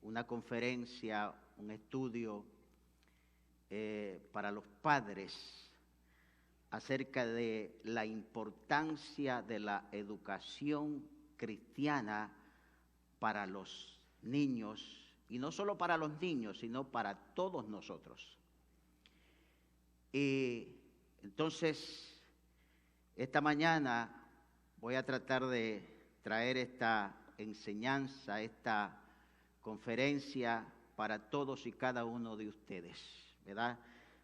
una conferencia, un estudio para los padres acerca de la importancia de la educación cristiana para los niños, y no solo para los niños, sino para todos nosotros. Y entonces, esta mañana voy a tratar de traer esta enseñanza, esta conferencia para todos y cada uno de ustedes, ¿verdad?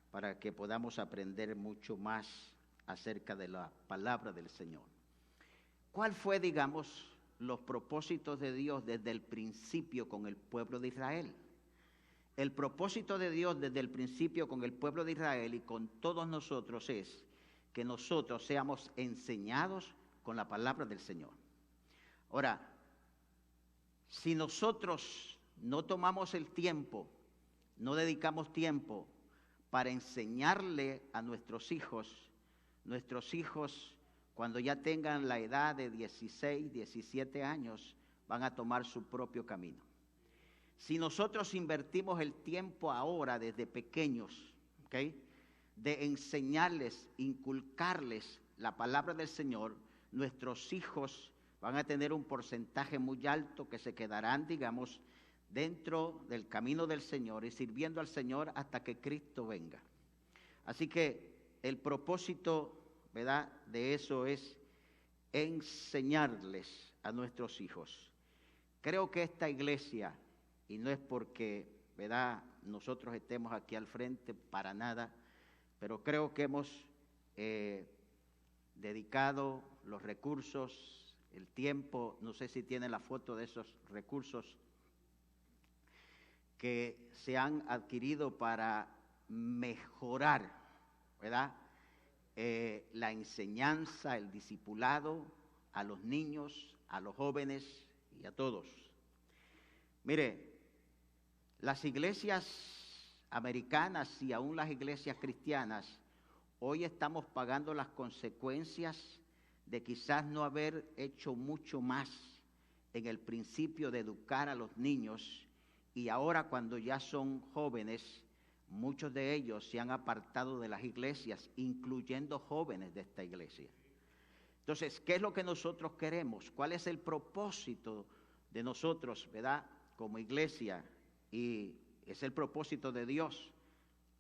Para que podamos aprender mucho más acerca de la palabra del Señor. ¿Cuál fue, digamos, los propósitos de Dios desde el principio con el pueblo de Israel? El propósito de Dios desde el principio con el pueblo de Israel y con todos nosotros es que nosotros seamos enseñados con la palabra del Señor. Ahora, si nosotros no tomamos el tiempo, no dedicamos tiempo para enseñarle a nuestros hijos cuando ya tengan la edad de 16, 17 años, van a tomar su propio camino. Si nosotros invertimos el tiempo ahora desde pequeños, ¿okay?, de enseñarles, inculcarles la palabra del Señor, nuestros hijos van a tener un porcentaje muy alto que se quedarán, digamos, dentro del camino del Señor y sirviendo al Señor hasta que Cristo venga. Así que el propósito, ¿verdad?, de eso es enseñarles a nuestros hijos. Creo que esta iglesia, y no es porque, ¿verdad?, nosotros estemos aquí al frente para nada, pero creo que hemos dedicado los recursos, el tiempo, no sé si tienen la foto de esos recursos que se han adquirido para mejorar, ¿verdad?, la enseñanza, el discipulado a los niños, a los jóvenes y a todos. Mire, las iglesias americanas y aún las iglesias cristianas, hoy estamos pagando las consecuencias de quizás no haber hecho mucho más en el principio de educar a los niños, y ahora cuando ya son jóvenes, muchos de ellos se han apartado de las iglesias, incluyendo jóvenes de esta iglesia. Entonces, ¿qué es lo que nosotros queremos? ¿Cuál es el propósito de nosotros, verdad, como iglesia? Y es el propósito de Dios.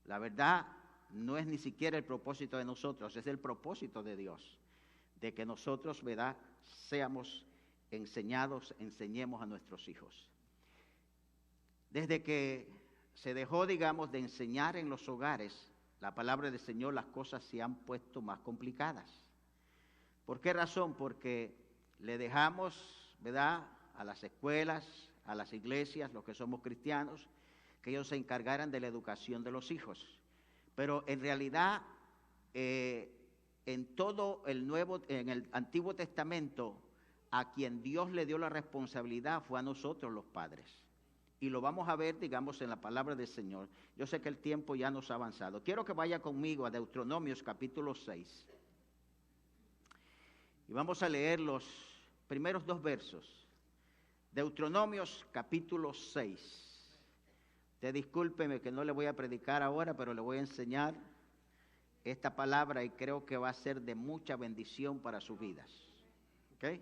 La verdad, no es ni siquiera el propósito de nosotros, es el propósito de Dios, de que nosotros, verdad, seamos enseñados, enseñemos a nuestros hijos. Desde que se dejó, digamos, de enseñar en los hogares la palabra del Señor, las cosas se han puesto más complicadas. ¿Por qué razón? Porque le dejamos, ¿verdad?, a las escuelas, a las iglesias, los que somos cristianos, que ellos se encargaran de la educación de los hijos. Pero en realidad, en todo en el Antiguo Testamento, a quien Dios le dio la responsabilidad fue a nosotros los padres. Y lo vamos a ver, digamos, en la palabra del Señor. Yo sé que el tiempo ya nos ha avanzado. Quiero que vaya conmigo a Deuteronomios capítulo 6. Y vamos a leer los primeros 2 versos. Deuteronomios capítulo 6. Usted discúlpeme que no le voy a predicar ahora, pero le voy a enseñar esta palabra y creo que va a ser de mucha bendición para sus vidas. ¿Ok?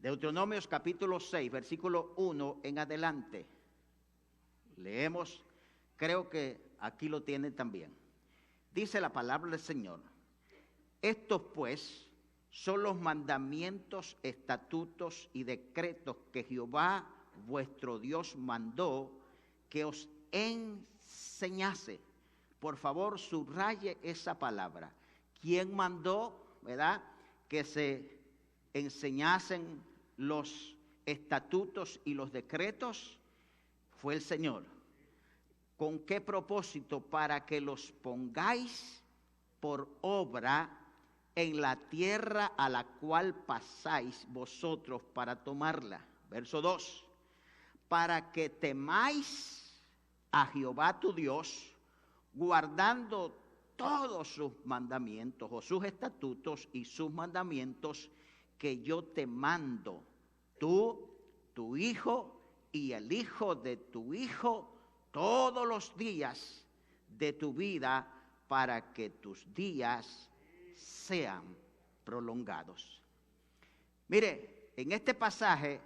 Deuteronomios capítulo 6, versículo 1 en adelante. Leemos, creo que aquí lo tienen también. Dice la palabra del Señor: estos pues son los mandamientos, estatutos y decretos que Jehová vuestro Dios mandó que os enseñase. Por favor, subraye esa palabra. ¿Quién mandó, verdad, que se enseñasen los estatutos y los decretos? Fue el Señor. ¿Con qué propósito? Para que los pongáis por obra en la tierra a la cual pasáis vosotros para tomarla. Verso 2. Para que temáis a Jehová tu Dios, guardando todos sus mandamientos o sus estatutos y sus mandamientos que yo te mando, tú, tu hijo y el hijo de tu hijo todos los días de tu vida, para que tus días sean prolongados. Mire, en este pasaje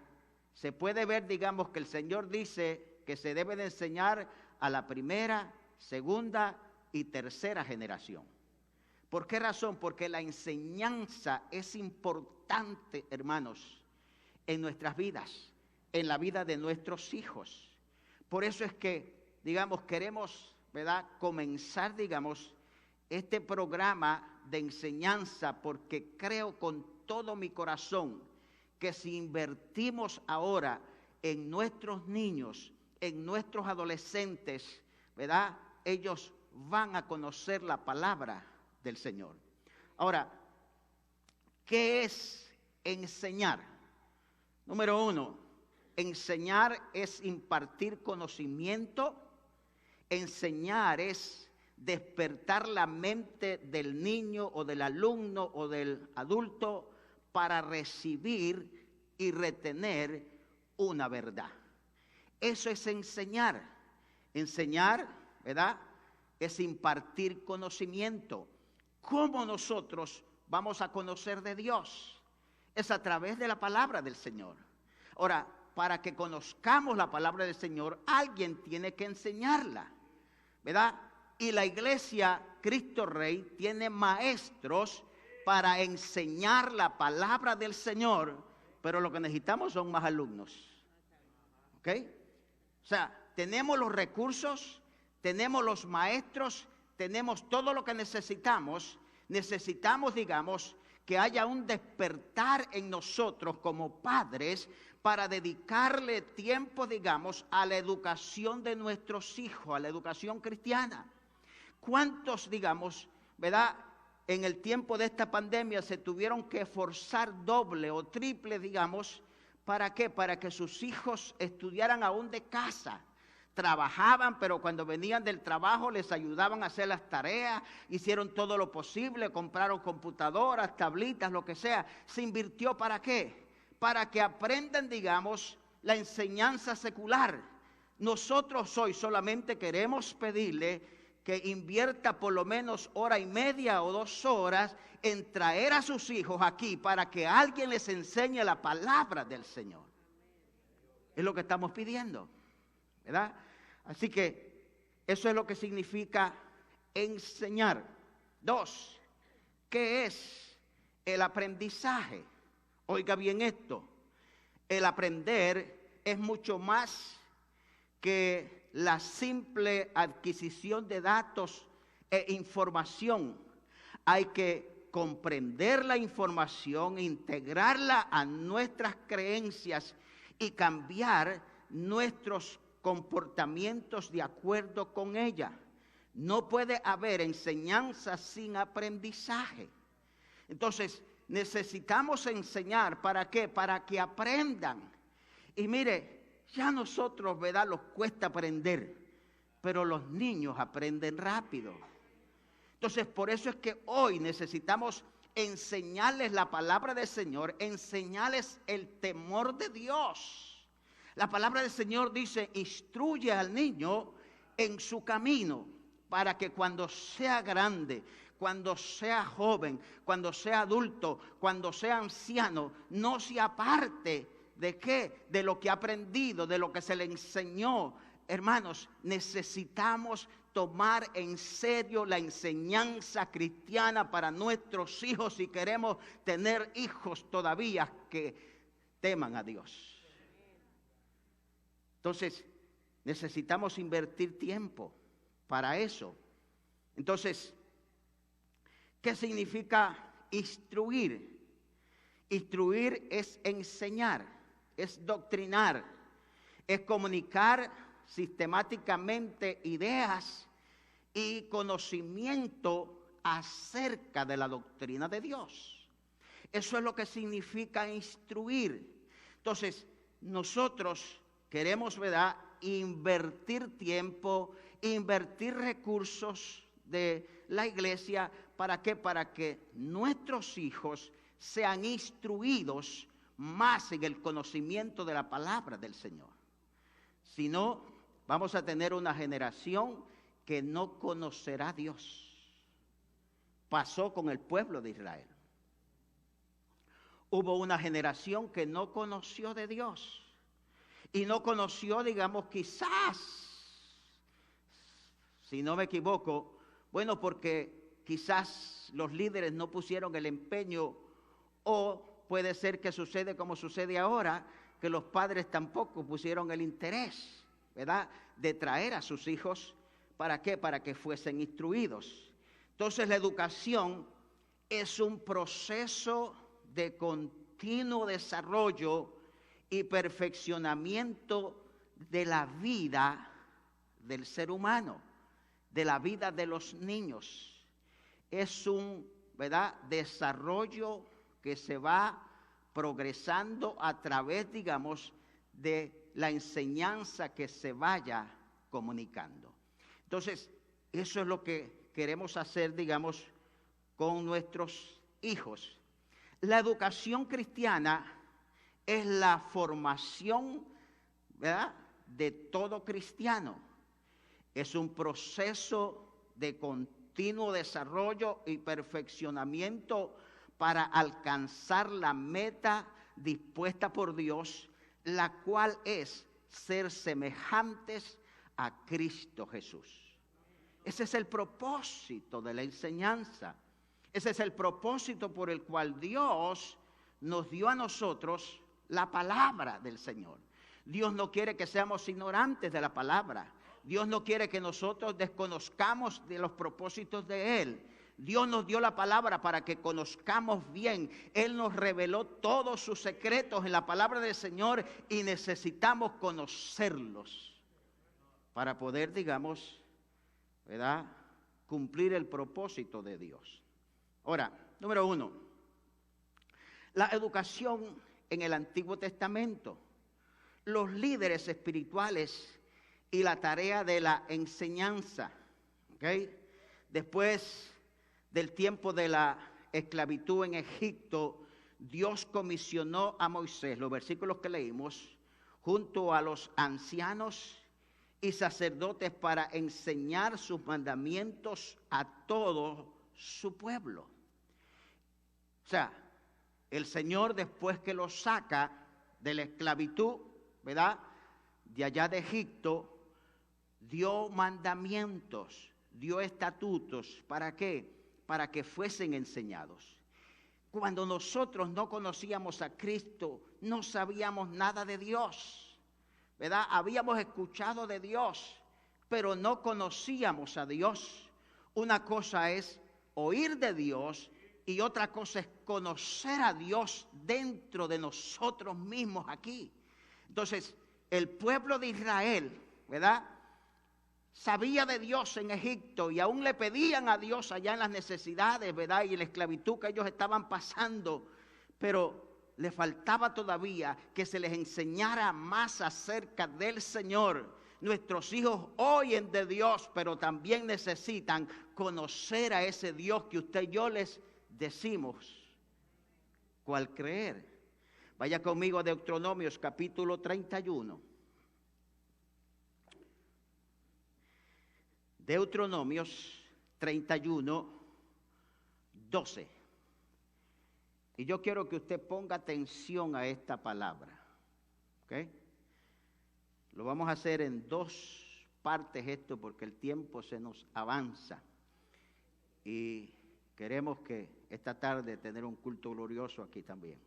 se puede ver, digamos, que el Señor dice que se debe de enseñar a la primera, segunda y tercera generación. ¿Por qué razón? Porque la enseñanza es importante, hermanos, en nuestras vidas, en la vida de nuestros hijos. Por eso es que, digamos, queremos, ¿verdad?, comenzar, digamos, este programa de enseñanza, porque creo con todo mi corazón que si invertimos ahora en nuestros niños, en nuestros adolescentes, ¿verdad?, ellos van a conocer la palabra del Señor. Ahora, ¿qué es enseñar? Número uno, enseñar es impartir conocimiento. Enseñar es despertar la mente del niño o del alumno o del adulto para recibir y retener una verdad. Eso es enseñar. Enseñar, ¿verdad?, es impartir conocimiento. ¿Cómo nosotros vamos a conocer de Dios? Es a través de la palabra del Señor. Ahora, para que conozcamos la palabra del Señor, alguien tiene que enseñarla, ¿verdad? Y la iglesia Cristo Rey tiene maestros para enseñar la palabra del Señor, pero lo que necesitamos son más alumnos. ¿Ok? O sea, tenemos los recursos, tenemos los maestros, tenemos todo lo que necesitamos. Necesitamos, digamos, que haya un despertar en nosotros como padres para dedicarle tiempo, digamos, a la educación de nuestros hijos, a la educación cristiana. ¿Cuántos, digamos, verdad, en el tiempo de esta pandemia se tuvieron que esforzar doble o triple, digamos, ¿para qué? Para que sus hijos estudiaran aún de casa. Trabajaban, pero cuando venían del trabajo les ayudaban a hacer las tareas, hicieron todo lo posible, compraron computadoras, tablitas, lo que sea. ¿Se invirtió para qué? Para que aprendan, digamos, la enseñanza secular. Nosotros hoy solamente queremos pedirle que invierta por lo menos 1:30 o 2 horas en traer a sus hijos aquí para que alguien les enseñe la palabra del Señor. Es lo que estamos pidiendo, ¿verdad? Así que eso es lo que significa enseñar. 2, ¿qué es el aprendizaje? Oiga bien esto, el aprender es mucho más que la simple adquisición de datos e información. Hay que comprender la información, integrarla a nuestras creencias y cambiar nuestros comportamientos de acuerdo con ella. No puede haber enseñanza sin aprendizaje. Entonces, necesitamos enseñar, ¿para qué? Para que aprendan. Y mire, ya a nosotros, ¿verdad?, nos cuesta aprender, pero los niños aprenden rápido. Entonces, por eso es que hoy necesitamos enseñarles la palabra del Señor, enseñarles el temor de Dios. La palabra del Señor dice, instruye al niño en su camino, para que cuando sea grande, cuando sea joven, cuando sea adulto, cuando sea anciano, no se aparte de qué, de lo que ha aprendido, de lo que se le enseñó. Hermanos, necesitamos tomar en serio la enseñanza cristiana para nuestros hijos si queremos tener hijos todavía que teman a Dios. Entonces, necesitamos invertir tiempo para eso. Entonces, ¿qué significa instruir? Instruir es enseñar, es doctrinar, es comunicar sistemáticamente ideas y conocimiento acerca de la doctrina de Dios. Eso es lo que significa instruir. Entonces, nosotros queremos, ¿verdad?, invertir tiempo, invertir recursos de la iglesia. ¿Para qué? Para que nuestros hijos sean instruidos más en el conocimiento de la palabra del Señor. Si no, vamos a tener una generación que no conocerá a Dios. Pasó con el pueblo de Israel. Hubo una generación que no conoció de Dios. Y no conoció, digamos, quizás, si no me equivoco, bueno, porque quizás los líderes no pusieron el empeño, o puede ser que sucede como sucede ahora, que los padres tampoco pusieron el interés, ¿verdad?, de traer a sus hijos. ¿Para qué? Para que fuesen instruidos. Entonces la educación es un proceso de continuo desarrollo y perfeccionamiento de la vida del ser humano, de la vida de los niños. Es un, ¿verdad?, desarrollo que se va progresando a través, digamos, de la enseñanza que se vaya comunicando. Entonces, eso es lo que queremos hacer, digamos, con nuestros hijos. La educación cristiana es la formación, ¿verdad?, de todo cristiano. Es un proceso de continuo desarrollo y perfeccionamiento para alcanzar la meta dispuesta por Dios, la cual es ser semejantes a Cristo Jesús. Ese es el propósito de la enseñanza. Ese es el propósito por el cual Dios nos dio a nosotros la palabra del Señor. Dios no quiere que seamos ignorantes de la palabra. Dios no quiere que nosotros desconozcamos de los propósitos de Él. Dios nos dio la palabra para que conozcamos bien. Él nos reveló todos sus secretos en la palabra del Señor y necesitamos conocerlos para poder, digamos, ¿verdad?, cumplir el propósito de Dios. Ahora, número 1, la educación en el Antiguo Testamento, los líderes espirituales y la tarea de la enseñanza. ¿Okay? Después del tiempo de la esclavitud en Egipto, Dios comisionó a Moisés, los versículos que leímos, junto a los ancianos y sacerdotes para enseñar sus mandamientos a todo su pueblo. O sea, el Señor, después que los saca de la esclavitud, ¿verdad?, de allá de Egipto, dio mandamientos, dio estatutos. ¿Para qué? Para que fuesen enseñados. Cuando nosotros no conocíamos a Cristo, no sabíamos nada de Dios, ¿verdad? Habíamos escuchado de Dios, pero no conocíamos a Dios. Una cosa es oír de Dios y otra cosa es conocer a Dios dentro de nosotros mismos aquí. Entonces, el pueblo de Israel, ¿verdad?, sabía de Dios en Egipto y aún le pedían a Dios allá en las necesidades, ¿verdad?, y en la esclavitud que ellos estaban pasando, pero le faltaba todavía que se les enseñara más acerca del Señor. Nuestros hijos oyen de Dios, pero también necesitan conocer a ese Dios que usted y yo les decimos cuál creer. Vaya conmigo a Deuteronomios capítulo 31. Deuteronomios 31, 12. Y yo quiero que usted ponga atención a esta palabra. ¿Ok? Lo vamos a hacer en dos partes esto porque el tiempo se nos avanza. Y queremos que esta tarde tener un culto glorioso aquí también.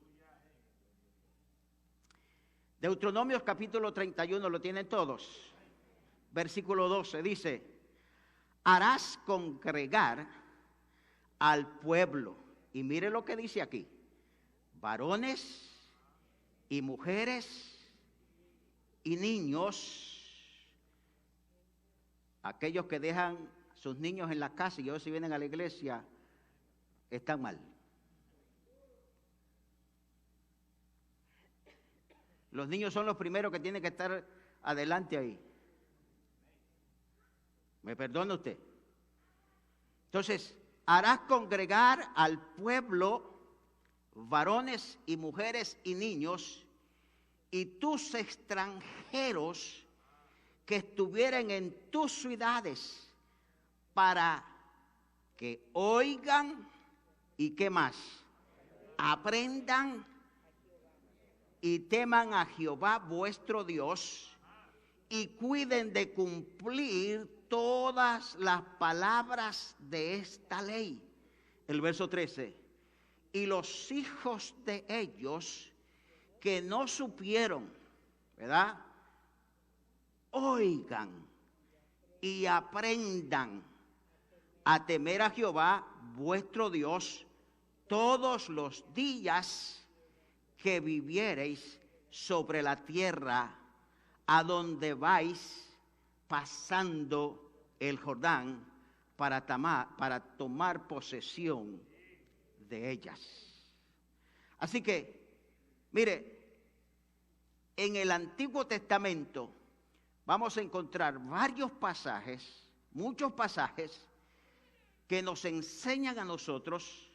Deuteronomios capítulo 31, ¿lo tienen todos? Versículo 12 dice: harás congregar al pueblo. Y mire lo que dice aquí: varones y mujeres y niños. Aquellos que dejan sus niños en la casa y ellos si vienen a la iglesia están mal. Los niños son los primeros que tienen que estar adelante ahí. ¿Me perdona usted? Entonces, harás congregar al pueblo, varones y mujeres y niños, y tus extranjeros que estuvieren en tus ciudades para que oigan y ¿qué más? Aprendan y teman a Jehová vuestro Dios y cuiden de cumplir todas las palabras de esta ley. El verso 13. Y los hijos de ellos que no supieron, ¿verdad? Oigan y aprendan a temer a Jehová vuestro Dios todos los días que viviereis sobre la tierra a donde vais pasando el Jordán para tomar posesión de ellas. Así que, mire, en el Antiguo Testamento vamos a encontrar varios pasajes, muchos pasajes, que nos enseñan a nosotros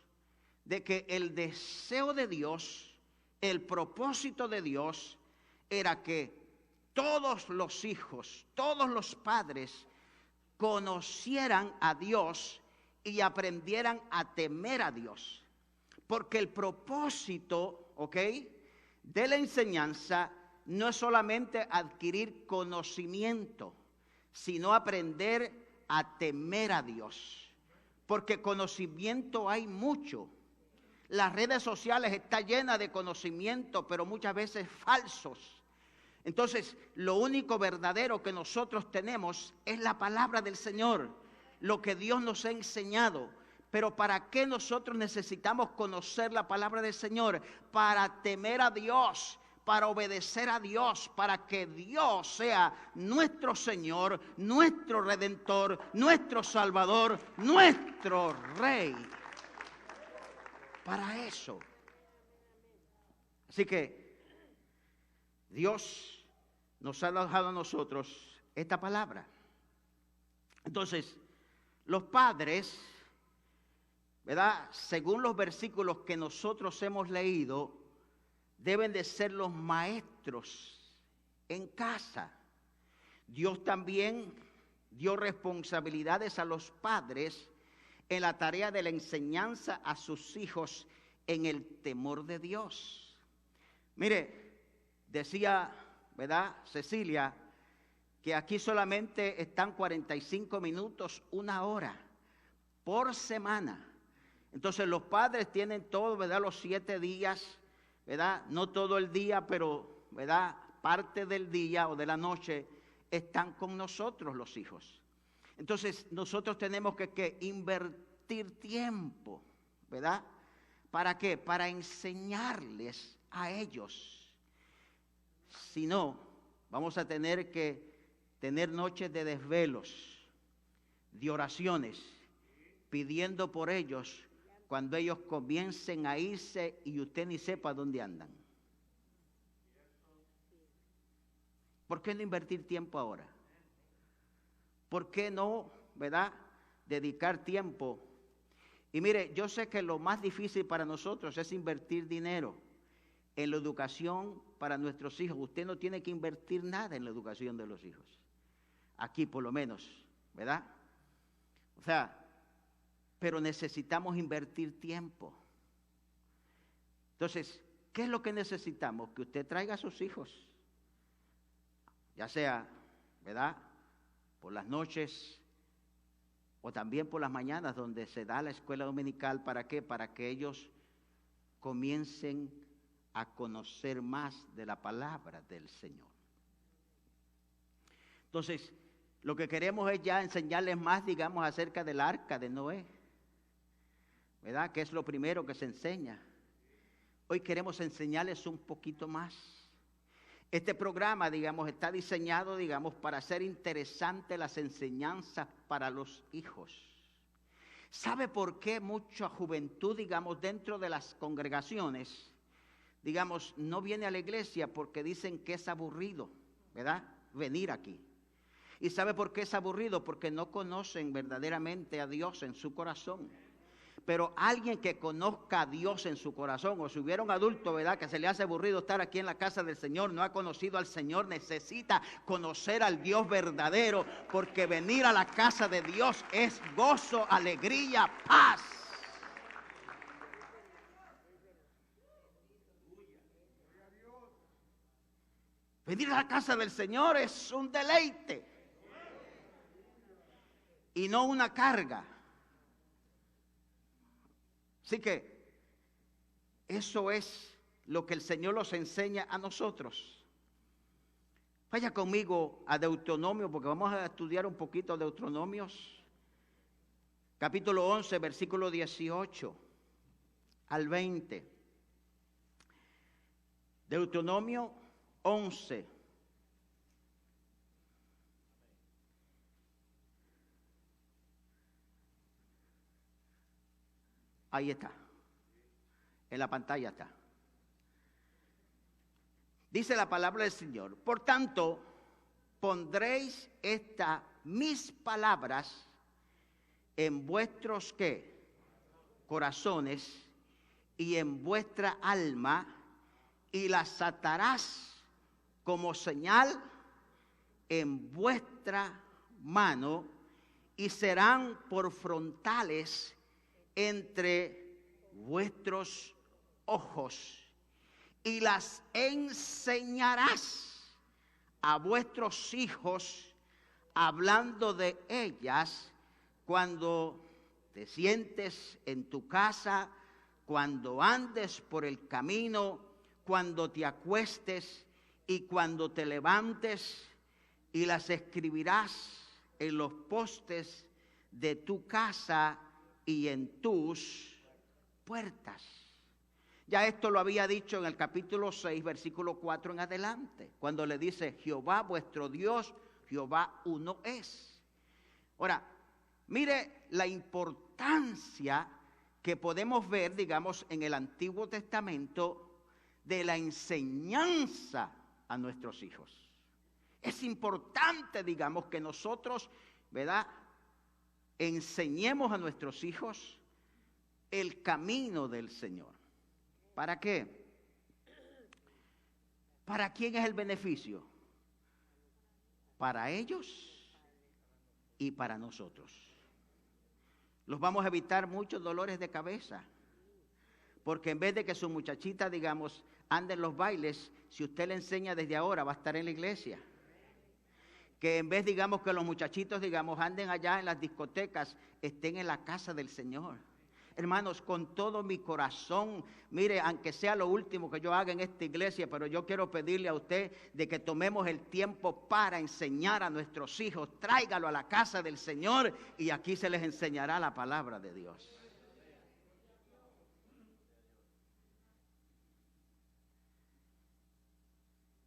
de que el deseo de Dios, el propósito de Dios, era que todos los hijos, todos los padres, conocieran a Dios y aprendieran a temer a Dios. Porque el propósito, de la enseñanza no es solamente adquirir conocimiento, sino aprender a temer a Dios. Porque conocimiento hay mucho. Las redes sociales están llenas de conocimiento, pero muchas veces falsos. Entonces, lo único verdadero que nosotros tenemos es la palabra del Señor, lo que Dios nos ha enseñado. Pero ¿para qué nosotros necesitamos conocer la palabra del Señor? Para temer a Dios, para obedecer a Dios, para que Dios sea nuestro Señor, nuestro Redentor, nuestro Salvador, nuestro Rey. Para eso. Así que Dios nos ha dejado a nosotros esta palabra. Entonces, los padres, ¿verdad? Según los versículos que nosotros hemos leído, deben de ser los maestros en casa. Dios también dio responsabilidades a los padres en la tarea de la enseñanza a sus hijos en el temor de Dios. Mire, decía, ¿verdad, Cecilia? Que aquí solamente están 45 minutos, 1 hora por semana. Entonces los padres tienen todo, ¿verdad? Los 7 días, ¿verdad? No todo el día, pero, ¿verdad? Parte del día o de la noche están con nosotros los hijos. Entonces nosotros tenemos que invertir tiempo, ¿verdad? ¿Para qué? Para enseñarles a ellos. Si no, vamos a tener que tener noches de desvelos, de oraciones, pidiendo por ellos cuando ellos comiencen a irse y usted ni sepa dónde andan. ¿Por qué no invertir tiempo ahora? ¿Por qué no, verdad, dedicar tiempo? Y mire, yo sé que lo más difícil para nosotros es invertir dinero en la educación para nuestros hijos. Usted no tiene que invertir nada en la educación de los hijos. Aquí por lo menos, ¿verdad? O sea, pero necesitamos invertir tiempo. Entonces, ¿qué es lo que necesitamos? Que usted traiga a sus hijos, ya sea, ¿verdad?, por las noches o también por las mañanas donde se da la escuela dominical. ¿Para qué? Para que ellos comiencen a conocer más de la palabra del Señor. Entonces, lo que queremos es ya enseñarles más, digamos, acerca del arca de Noé, ¿verdad? Que es lo primero que se enseña. Hoy queremos enseñarles un poquito más. Este programa, digamos, está diseñado, digamos, para hacer interesantes las enseñanzas para los hijos. ¿Sabe por qué mucha juventud, digamos, dentro de las congregaciones, digamos, no viene a la iglesia? Porque dicen que es aburrido, ¿verdad?, venir aquí. ¿Y sabe por qué es aburrido? Porque no conocen verdaderamente a Dios en su corazón. Pero alguien que conozca a Dios en su corazón, o si hubiera un adulto, ¿verdad?, que se le hace aburrido estar aquí en la casa del Señor, no ha conocido al Señor, necesita conocer al Dios verdadero, porque venir a la casa de Dios es gozo, alegría, paz. Venir a la casa del Señor es un deleite y no una carga. Así que eso es lo que el Señor nos enseña a nosotros. Vaya conmigo a Deuteronomio, porque vamos a estudiar un poquito Deuteronomios, capítulo 11, versículo 18 al 20. Deuteronomio 11. Ahí está. En la pantalla está. Dice la palabra del Señor: por tanto, pondréis estas mis palabras en vuestros ¿qué? Corazones y en vuestra alma, y las atarás como señal en vuestra mano, y serán por frontales entre vuestros ojos, y las enseñarás a vuestros hijos, hablando de ellas cuando te sientes en tu casa, cuando andes por el camino, cuando te acuestes y cuando te levantes, y las escribirás en los postes de tu casa y en tus puertas. Ya esto lo había dicho en el capítulo 6, versículo 4 en adelante, cuando le dice: Jehová vuestro Dios, Jehová uno es. Ahora, mire la importancia que podemos ver, digamos, en el Antiguo Testamento de la enseñanza a nuestros hijos. Es importante, digamos, que nosotros, ¿verdad?, enseñemos a nuestros hijos el camino del Señor. ¿Para qué? ¿Para quién es el beneficio? Para ellos y para nosotros. Los vamos a evitar muchos dolores de cabeza, porque en vez de que su muchachita, digamos, ande en los bailes, si usted le enseña desde ahora, va a estar en la iglesia. Que en vez, digamos, que los muchachitos, digamos, anden allá en las discotecas, estén en la casa del Señor. Hermanos, con todo mi corazón, mire, aunque sea lo último que yo haga en esta iglesia, pero yo quiero pedirle a usted de que tomemos el tiempo para enseñar a nuestros hijos. Tráigalo a la casa del Señor y aquí se les enseñará la palabra de Dios.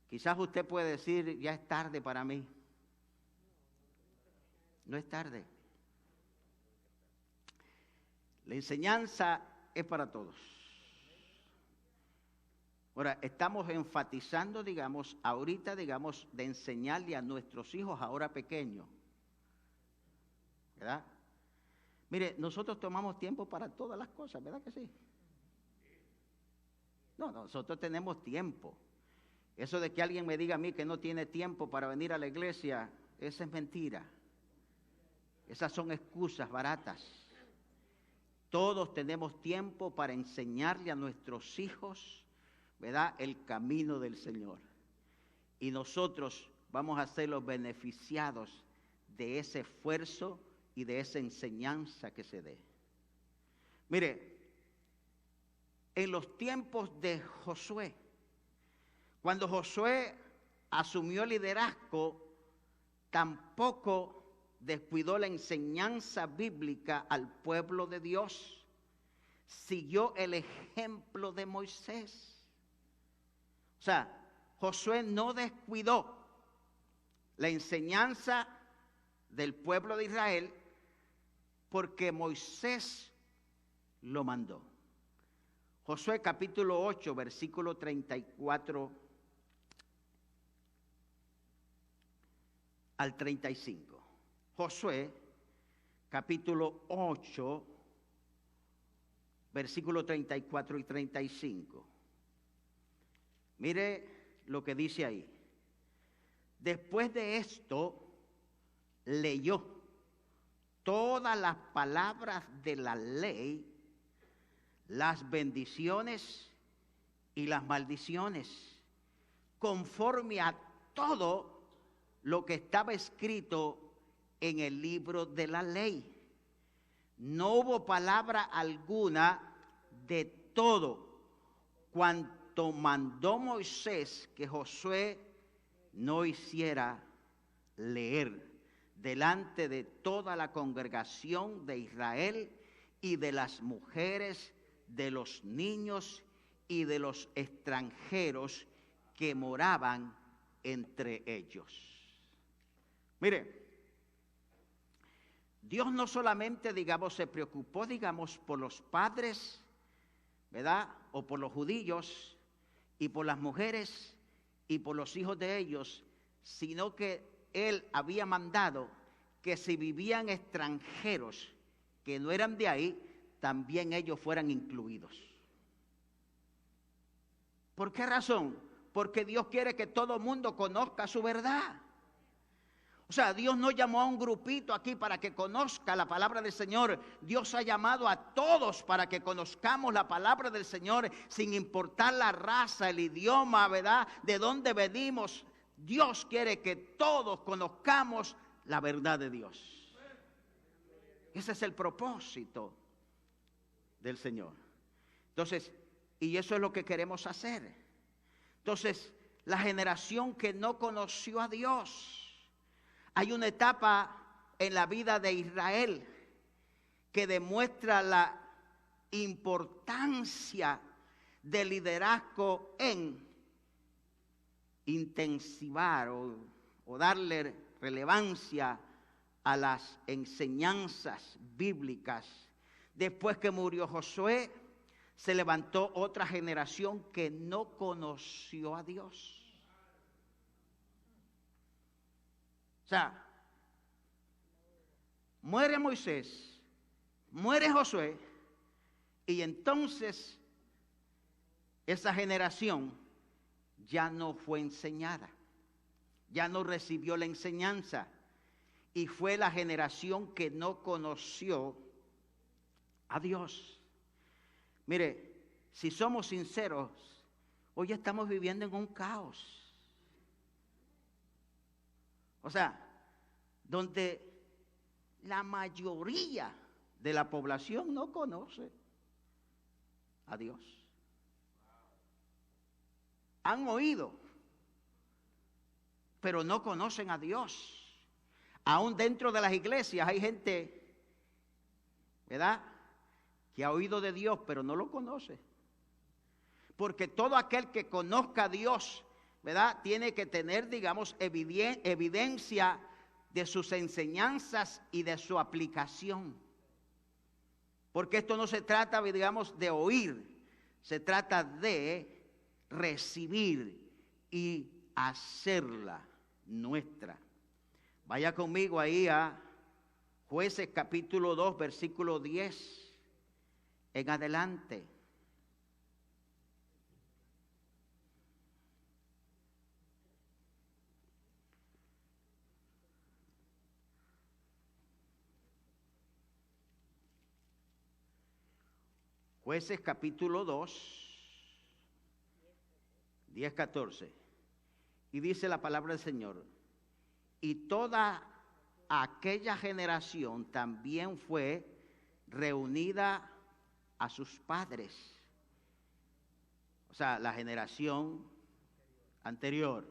Quizás usted puede decir: ya es tarde para mí. No es tarde. La enseñanza es para todos. Ahora, estamos enfatizando, digamos, ahorita, digamos, de enseñarle a nuestros hijos ahora pequeños, ¿verdad? Mire, nosotros tomamos tiempo para todas las cosas, ¿verdad que sí? No, nosotros tenemos tiempo. Eso de que alguien me diga a mí que no tiene tiempo para venir a la iglesia, esa es mentira. Esas son excusas baratas. Todos tenemos tiempo para enseñarle a nuestros hijos, ¿verdad?, el camino del Señor. Y nosotros vamos a ser los beneficiados de ese esfuerzo y de esa enseñanza que se dé. Mire, en los tiempos de Josué, cuando Josué asumió el liderazgo, tampoco descuidó la enseñanza bíblica al pueblo de Dios. Siguió el ejemplo de Moisés. O sea, Josué no descuidó la enseñanza del pueblo de Israel porque Moisés lo mandó. Josué capítulo 8, versículo 34 al 35. Josué, capítulo 8, versículos 34 y 35. Mire lo que dice ahí. Después de esto, leyó todas las palabras de la ley, las bendiciones y las maldiciones, conforme a todo lo que estaba escrito en el libro de la ley. No hubo palabra alguna de todo cuanto mandó Moisés que Josué no hiciera leer delante de toda la congregación de Israel y de las mujeres, de los niños y de los extranjeros que moraban entre ellos. Mire, Dios no solamente, digamos, se preocupó, digamos, por los padres, ¿verdad? O por los judíos y por las mujeres y por los hijos de ellos, sino que Él había mandado que si vivían extranjeros que no eran de ahí, también ellos fueran incluidos. ¿Por qué razón? Porque Dios quiere que todo el mundo conozca su verdad. O sea, Dios no llamó a un grupito aquí para que conozca la palabra del Señor. Dios ha llamado a todos para que conozcamos la palabra del Señor sin importar la raza, el idioma, ¿verdad? De dónde venimos. Dios quiere que todos conozcamos la verdad de Dios. Ese es el propósito del Señor. Entonces, y eso es lo que queremos hacer. Entonces, la generación que no conoció a Dios. Hay una etapa en la vida de Israel que demuestra la importancia del liderazgo en intensivar o darle relevancia a las enseñanzas bíblicas. Después que murió Josué, se levantó otra generación que no conoció a Dios. O sea, muere Moisés, muere Josué, y entonces esa generación ya no fue enseñada, ya no recibió la enseñanza, y fue la generación que no conoció a Dios. Mire, si somos sinceros, hoy estamos viviendo en un caos. O sea, donde la mayoría de la población no conoce a Dios. Han oído, pero no conocen a Dios. Aún dentro de las iglesias hay gente, ¿verdad?, que ha oído de Dios, pero no lo conoce. Porque todo aquel que conozca a Dios, ¿verdad?, tiene que tener, digamos, evidencia de sus enseñanzas y de su aplicación. Porque esto no se trata, digamos, de oír, se trata de recibir y hacerla nuestra. Vaya conmigo ahí a Jueces capítulo 2, versículo 10 en adelante. Jueces capítulo 2, 10, 14. Y dice la palabra del Señor: y toda aquella generación también fue reunida a sus padres. O sea, la generación anterior,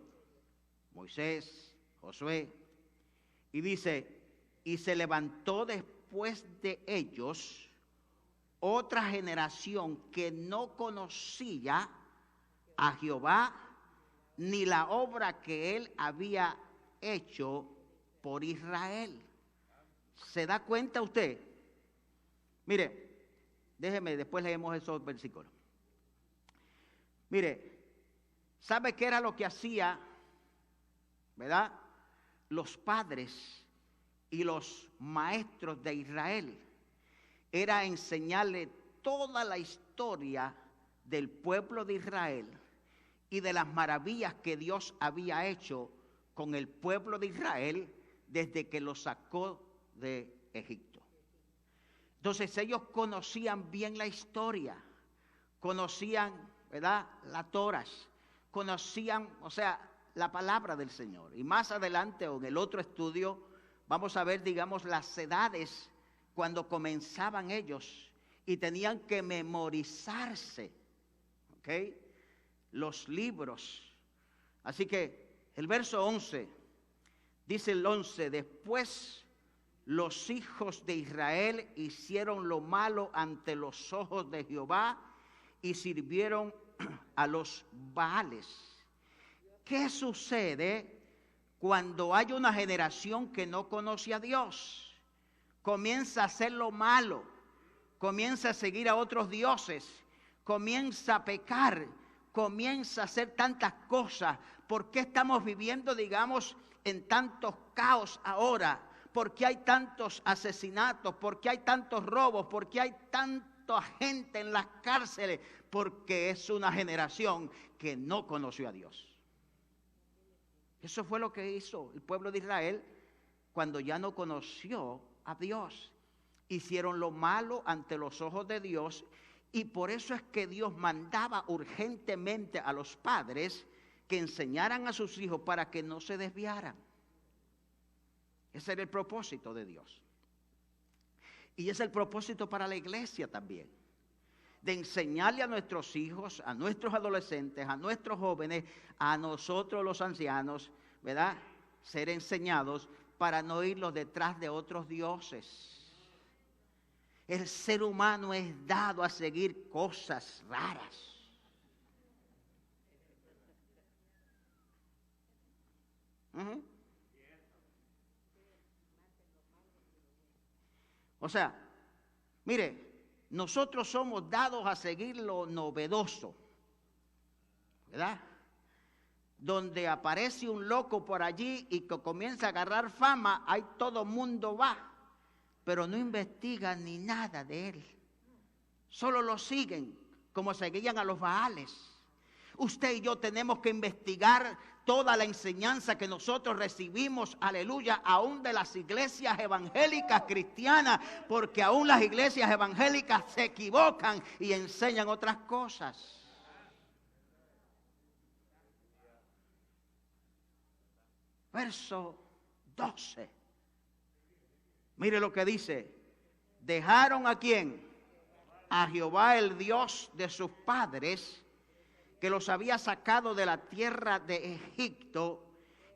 Moisés, Josué. Y dice, y se levantó después de ellos otra generación que no conocía a Jehová ni la obra que él había hecho por Israel. ¿Se da cuenta usted? Mire, déjeme, después leemos esos versículos. Mire, ¿sabe qué era lo que hacía, verdad, los padres y los maestros de Israel? Era enseñarle toda la historia del pueblo de Israel y de las maravillas que Dios había hecho con el pueblo de Israel desde que lo sacó de Egipto. Entonces ellos conocían bien la historia, conocían, ¿verdad?, la Torá, conocían, o sea, la palabra del Señor. Y más adelante, o en el otro estudio, vamos a ver, digamos, las edades cuando comenzaban ellos y tenían que memorizarse, ¿ok?, los libros. Así que el verso 11, dice el 11, después los hijos de Israel hicieron lo malo ante los ojos de Jehová y sirvieron a los Baales. ¿Qué sucede cuando hay una generación que no conoce a Dios? Comienza a hacer lo malo, comienza a seguir a otros dioses, comienza a pecar, comienza a hacer tantas cosas. ¿Por qué estamos viviendo, digamos, en tantos caos ahora? ¿Por qué hay tantos asesinatos? ¿Por qué hay tantos robos? ¿Por qué hay tanta gente en las cárceles? Porque es una generación que no conoció a Dios. Eso fue lo que hizo el pueblo de Israel cuando ya no conoció a Dios. Hicieron lo malo ante los ojos de Dios, y por eso es que Dios mandaba urgentemente a los padres que enseñaran a sus hijos para que no se desviaran. Ese era el propósito de Dios. Y es el propósito para la iglesia también, de enseñarle a nuestros hijos, a nuestros adolescentes, a nuestros jóvenes, a nosotros los ancianos, ¿verdad?, ser enseñados para no irlos detrás de otros dioses. El ser humano es dado a seguir cosas raras. O sea, mire, nosotros somos dados a seguir lo novedoso, ¿verdad? Donde aparece un loco por allí y que comienza a agarrar fama, ahí todo mundo va, pero no investigan ni nada de él. Solo lo siguen como seguían a los Baales. Usted y yo tenemos que investigar toda la enseñanza que nosotros recibimos, aleluya, aún de las iglesias evangélicas cristianas, porque aún las iglesias evangélicas se equivocan y enseñan otras cosas. Verso 12. Mire lo que dice. ¿Dejaron a quién? A Jehová, el Dios de sus padres, que los había sacado de la tierra de Egipto,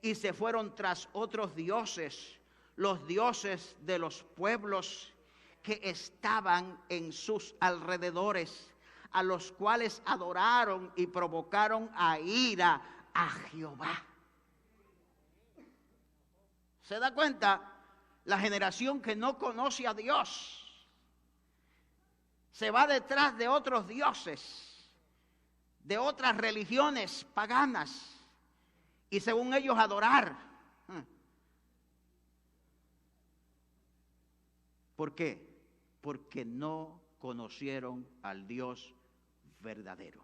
y se fueron tras otros dioses, los dioses de los pueblos que estaban en sus alrededores, a los cuales adoraron y provocaron a ira a Jehová. ¿Se da cuenta? La generación que no conoce a Dios se va detrás de otros dioses, de otras religiones paganas, y según ellos adorar. ¿Por qué? Porque no conocieron al Dios verdadero.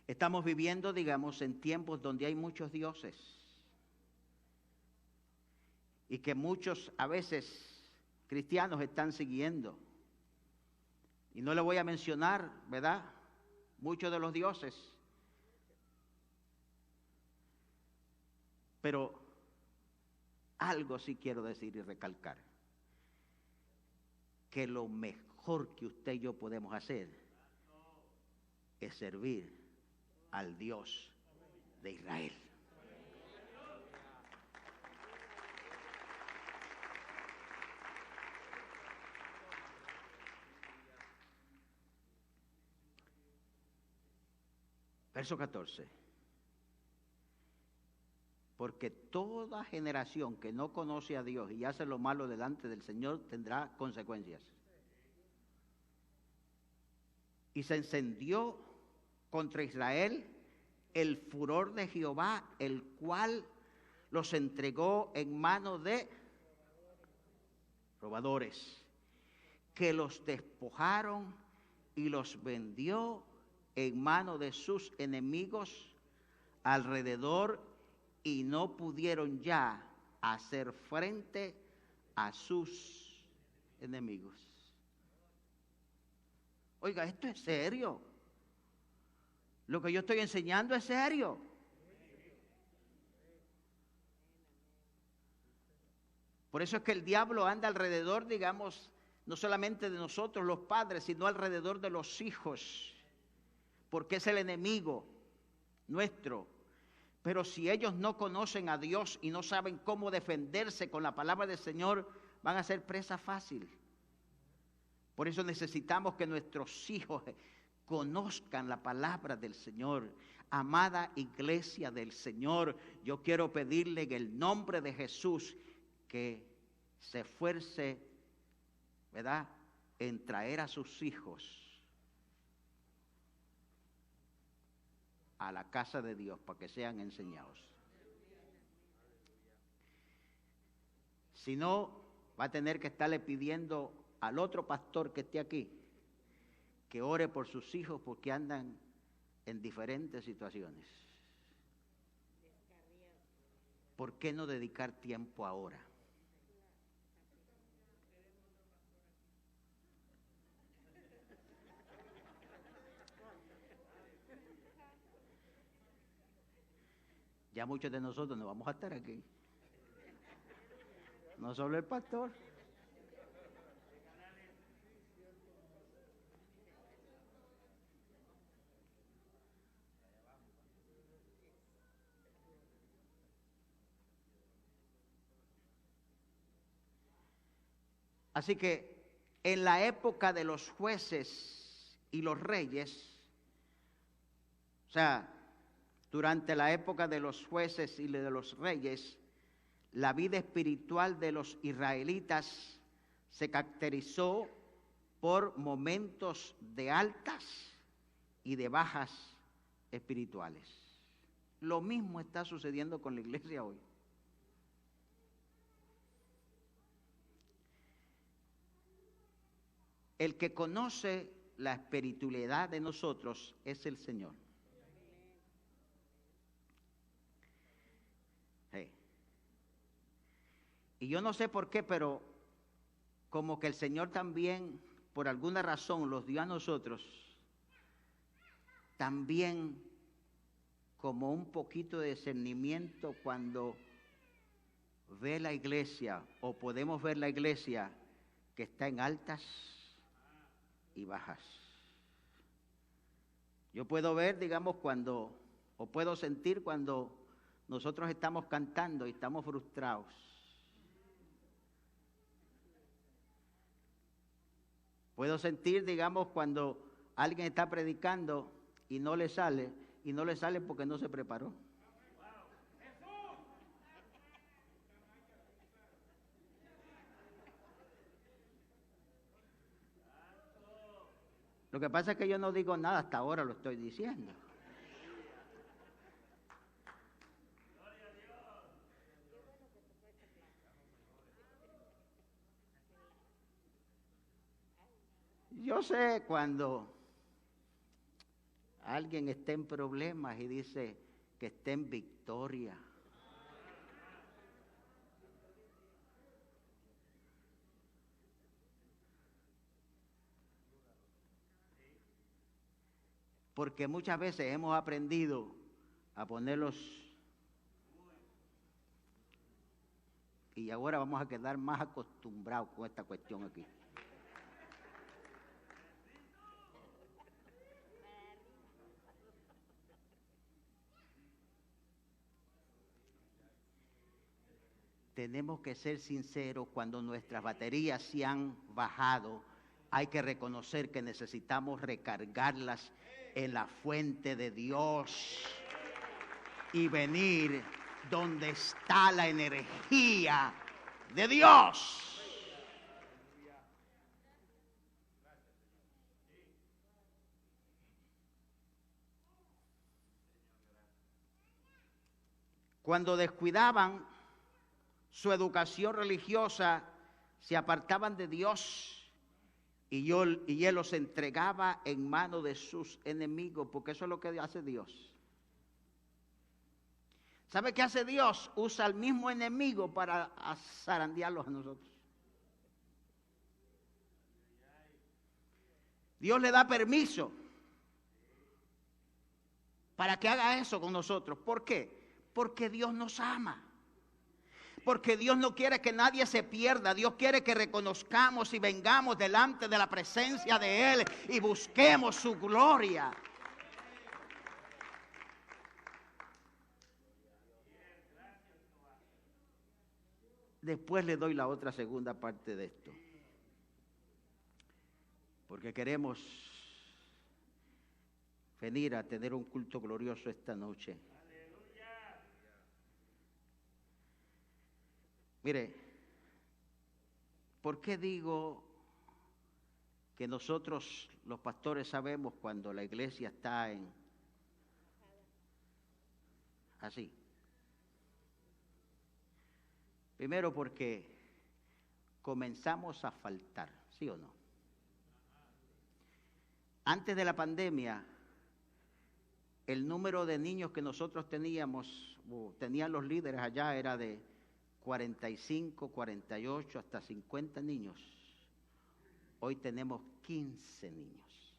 Estamos viviendo, digamos, en tiempos donde hay muchos dioses, y que muchos, a veces, cristianos están siguiendo. Y no le voy a mencionar, ¿verdad?, muchos de los dioses. Pero algo sí quiero decir y recalcar. Que lo mejor que usted y yo podemos hacer es servir al Dios de Israel. Verso 14. Porque toda generación que no conoce a Dios y hace lo malo delante del Señor tendrá consecuencias. Y se encendió contra Israel el furor de Jehová, el cual los entregó en manos de robadores, que los despojaron y los vendió en manos de sus enemigos alrededor, y no pudieron ya hacer frente a sus enemigos. Oiga, esto es serio. Lo que yo estoy enseñando es serio. Por eso es que el diablo anda alrededor, digamos, no solamente de nosotros los padres, sino alrededor de los hijos, porque es el enemigo nuestro. Pero si ellos no conocen a Dios y no saben cómo defenderse con la palabra del Señor, van a ser presa fácil. Por eso necesitamos que nuestros hijos conozcan la palabra del Señor. Amada iglesia del Señor, yo quiero pedirle en el nombre de Jesús que se esfuerce, ¿verdad?, en traer a sus hijos a la casa de Dios para que sean enseñados. Si no, va a tener que estarle pidiendo al otro pastor que esté aquí que ore por sus hijos porque andan en diferentes situaciones. ¿Por qué no dedicar tiempo ahora? Ya muchos de nosotros no vamos a estar aquí. No solo el pastor. Así que en la época de los jueces y los reyes, o sea, durante la época de los jueces y de los reyes, la vida espiritual de los israelitas se caracterizó por momentos de altas y de bajas espirituales. Lo mismo está sucediendo con la iglesia hoy. El que conoce la espiritualidad de nosotros es el Señor. Sí. Y yo no sé por qué, pero como que el Señor también, por alguna razón, los dio a nosotros, también como un poquito de discernimiento cuando ve la iglesia, o podemos ver la iglesia que está en altas y bajas. Yo puedo ver, digamos, cuando, o puedo sentir cuando nosotros estamos cantando y estamos frustrados. Puedo sentir, digamos, cuando alguien está predicando y no le sale porque no se preparó. Lo que pasa es que yo no digo nada, hasta ahora lo estoy diciendo. Yo sé cuando alguien está en problemas y dice que está en victoria. Porque muchas veces hemos aprendido a ponerlos y ahora vamos a quedar más acostumbrados con esta cuestión aquí. Tenemos que ser sinceros, cuando nuestras baterías se han bajado, hay que reconocer que necesitamos recargarlas en la fuente de Dios y venir donde está la energía de Dios. Cuando descuidaban su educación religiosa, se apartaban de Dios y él los entregaba en manos de sus enemigos, porque eso es lo que hace Dios. ¿Sabe qué hace Dios? Usa al mismo enemigo para zarandearlos a nosotros. Dios le da permiso para que haga eso con nosotros. ¿Por qué? Porque Dios nos ama. Porque Dios no quiere que nadie se pierda. Dios quiere que reconozcamos y vengamos delante de la presencia de Él y busquemos su gloria. Después le doy la otra segunda parte de esto. Porque queremos venir a tener un culto glorioso esta noche. Mire, ¿por qué digo que nosotros los pastores sabemos cuando la iglesia está así? Primero porque comenzamos a faltar, ¿sí o no? Antes de la pandemia, el número de niños que nosotros teníamos, tenían los líderes allá, era de 45, 48, hasta 50 niños. Hoy tenemos 15 niños.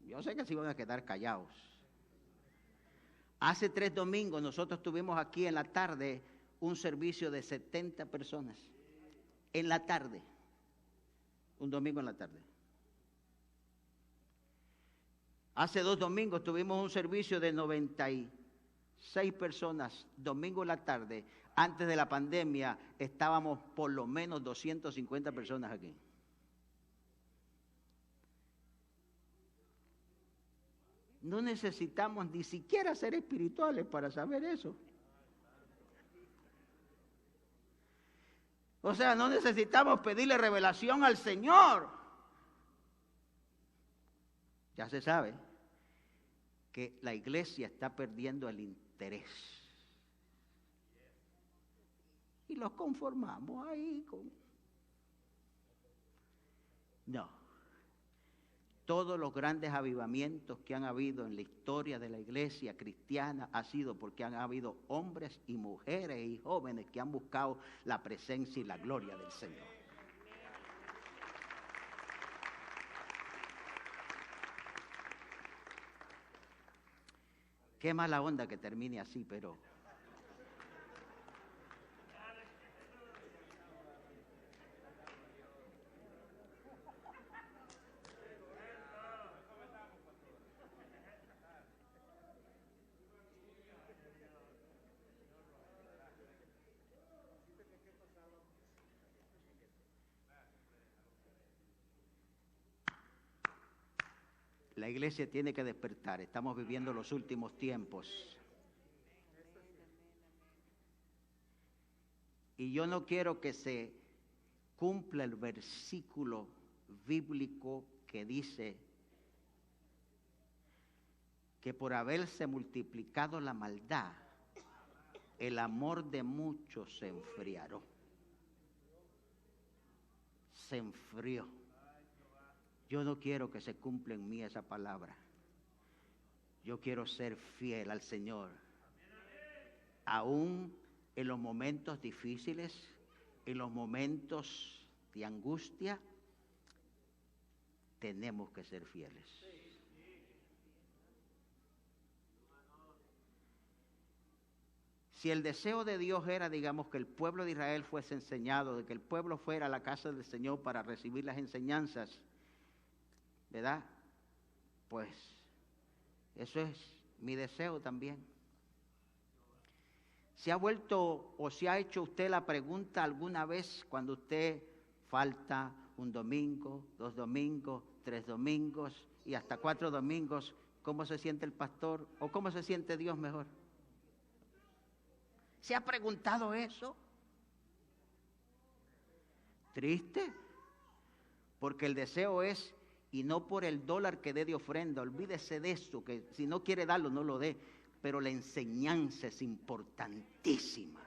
Yo sé que se van a quedar callados. Hace 3 domingos nosotros tuvimos aquí en la tarde un servicio de 70 personas. En la tarde. Un domingo en la tarde. Hace 2 domingos tuvimos un servicio de 96 personas, domingo en la tarde. Antes de la pandemia estábamos por lo menos 250 personas aquí. No necesitamos ni siquiera ser espirituales para saber eso. O sea, no necesitamos pedirle revelación al Señor. Ya se sabe que la iglesia está perdiendo el interés. Y los conformamos ahí con... No. Todos los grandes avivamientos que han habido en la historia de la iglesia cristiana ha sido porque han habido hombres y mujeres y jóvenes que han buscado la presencia y la gloria del Señor. Qué mala onda que termine así, pero... La iglesia tiene que despertar. Estamos viviendo los últimos tiempos. Y yo no quiero que se cumpla el versículo bíblico que dice que por haberse multiplicado la maldad, el amor de muchos se enfriará. Se enfrió. Yo no quiero que se cumpla en mí esa palabra. Yo quiero ser fiel al Señor. Aún en los momentos difíciles, en los momentos de angustia, tenemos que ser fieles. Si el deseo de Dios era, digamos, que el pueblo de Israel fuese enseñado, de que el pueblo fuera a la casa del Señor para recibir las enseñanzas, ¿verdad? Pues eso es mi deseo también. ¿Se ha vuelto o se ha hecho usted la pregunta alguna vez cuando usted falta un domingo, 2 domingos, 3 domingos y hasta 4 domingos, cómo se siente el pastor o cómo se siente Dios mejor? ¿Se ha preguntado eso? Triste, porque el deseo es, y no por el dólar que dé de ofrenda, olvídese de eso, que si no quiere darlo, no lo dé, pero la enseñanza es importantísima.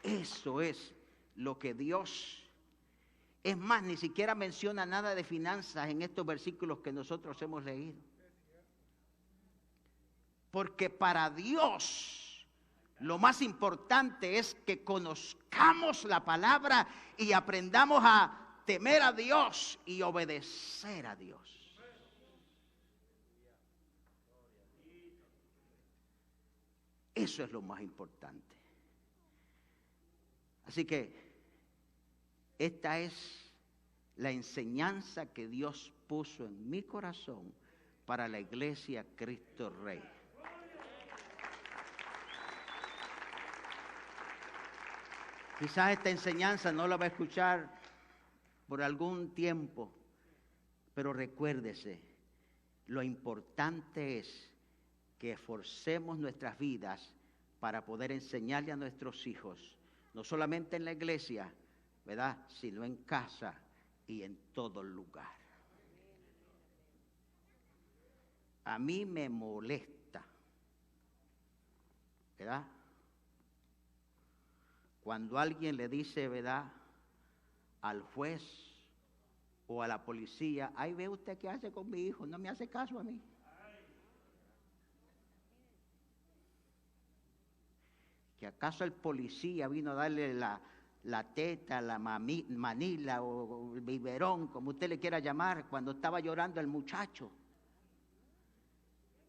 Eso es lo que Dios... Es más, ni siquiera menciona nada de finanzas en estos versículos que nosotros hemos leído. Porque para Dios lo más importante es que conozcamos la palabra y aprendamos a temer a Dios y obedecer a Dios. Eso es lo más importante. Así que esta es la enseñanza que Dios puso en mi corazón para la iglesia Cristo Rey. Quizás esta enseñanza no la va a escuchar por algún tiempo, pero recuérdese, lo importante es que esforcemos nuestras vidas para poder enseñarle a nuestros hijos, no solamente en la iglesia, ¿verdad?, sino en casa y en todo lugar. A mí me molesta, ¿verdad?, cuando alguien le dice, ¿verdad?, al juez o a la policía: ay, ve usted qué hace con mi hijo, no me hace caso a mí. ¿Que acaso el policía vino a darle la teta, la manila o el biberón, como usted le quiera llamar, cuando estaba llorando el muchacho?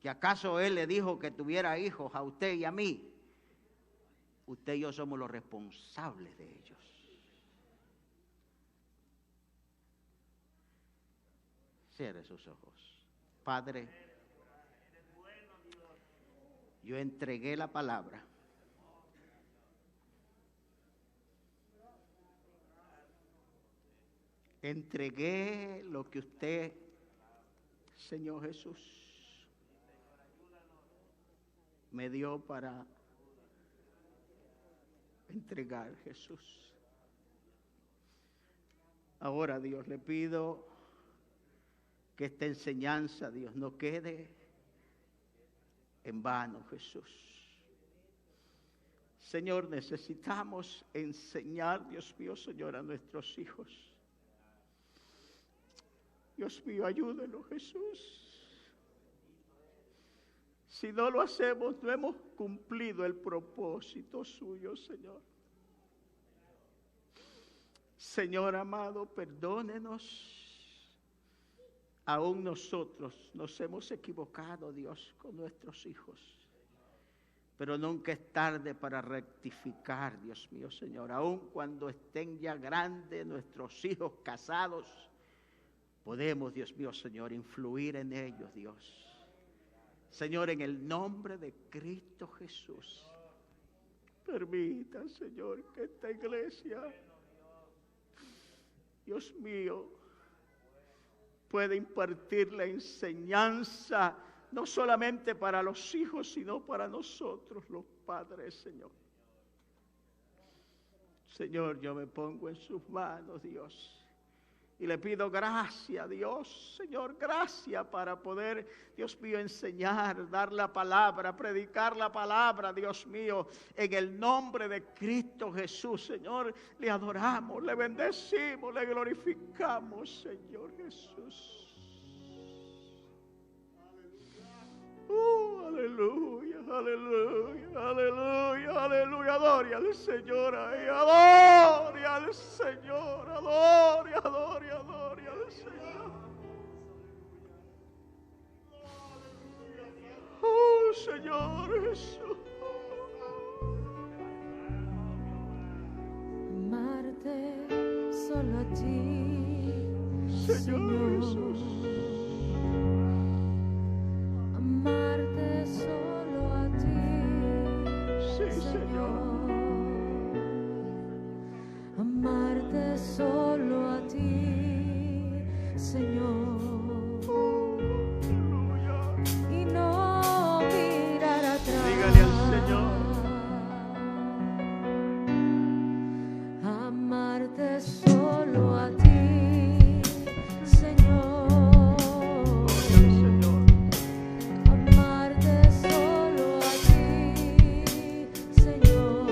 ¿Que acaso él le dijo que tuviera hijos a usted y a mí? Usted y yo somos los responsables de ellos. Cierre sus ojos. Padre, yo entregué la palabra. Entregué lo que usted, Señor Jesús, me dio para entregar, Jesús. Ahora, Dios, le pido que esta enseñanza, Dios, no quede en vano, Jesús. Señor, necesitamos enseñar, Dios mío, Señor, a nuestros hijos. Dios mío, ayúdenos, Jesús. Si no lo hacemos, no hemos cumplido el propósito suyo, Señor. Señor amado, perdónenos. Aún nosotros nos hemos equivocado, Dios, con nuestros hijos. Pero nunca es tarde para rectificar, Dios mío, Señor. Aún cuando estén ya grandes nuestros hijos casados, podemos, Dios mío, Señor, influir en ellos, Dios. Señor, en el nombre de Cristo Jesús, permita, Señor, que esta iglesia, Dios mío, pueda impartir la enseñanza, no solamente para los hijos, sino para nosotros, los padres, Señor. Señor, yo me pongo en sus manos, Dios. Y le pido gracia, Dios, Señor, gracia para poder, Dios mío, enseñar, dar la palabra, predicar la palabra, Dios mío, en el nombre de Cristo Jesús, Señor. Le adoramos, le bendecimos, le glorificamos, Señor Jesús. Aleluya, aleluya, aleluya, aleluya. Adore al Señor ahí, adore al Señor, adore, adore, adore al Señor. Oh, Señor Jesús. Amarte solo a ti, Señor Jesús. Amarte solo a ti, Sí, Señor. Amarte solo a ti, Señor. Y no mirar atrás. Dígale al Señor. Amarte solo a ti, Señor. Amarte solo a ti, Señor.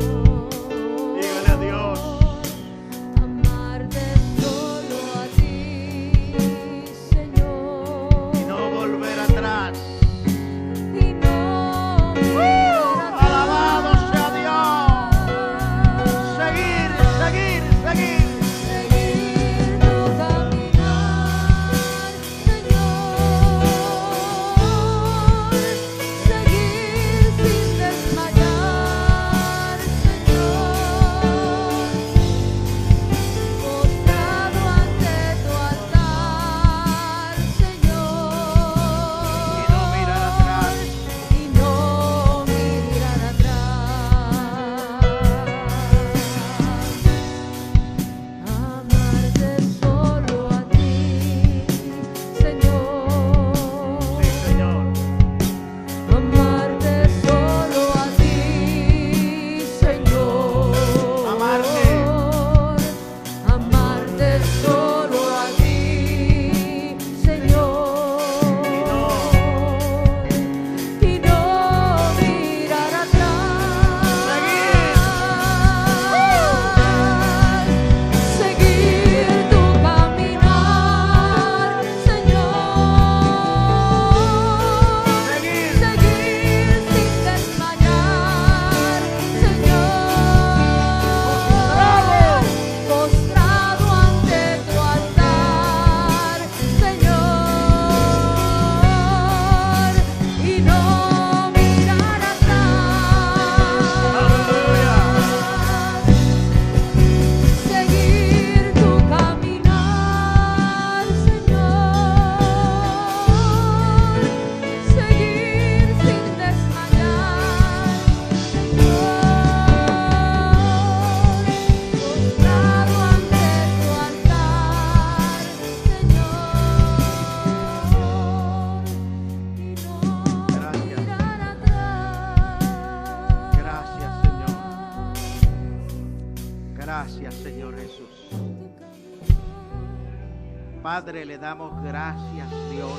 Padre, le damos gracias, Dios,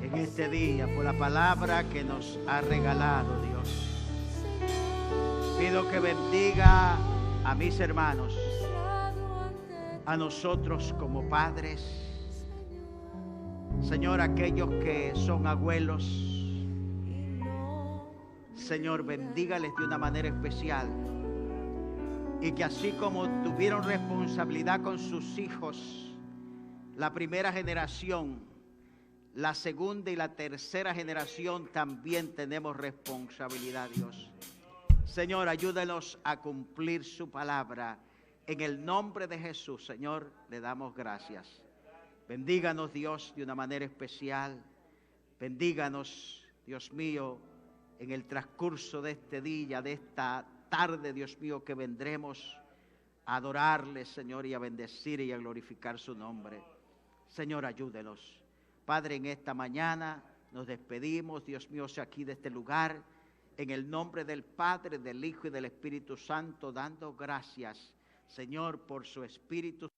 en este día por la palabra que nos ha regalado, Dios. Pido que bendiga a mis hermanos, a nosotros como padres, Señor, aquellos que son abuelos, Señor, bendígales de una manera especial, y que así como tuvieron responsabilidad con sus hijos, la primera generación, la segunda y la tercera generación también tenemos responsabilidad, Dios. Señor, ayúdenos a cumplir su palabra. En el nombre de Jesús, Señor, le damos gracias. Bendíganos, Dios, de una manera especial. Bendíganos, Dios mío, en el transcurso de este día, de esta tarde, Dios mío, que vendremos a adorarle, Señor, y a bendecir y a glorificar su nombre. Señor, ayúdenos. Padre, en esta mañana nos despedimos, Dios mío, sea aquí de este lugar, en el nombre del Padre, del Hijo y del Espíritu Santo, dando gracias, Señor, por su Espíritu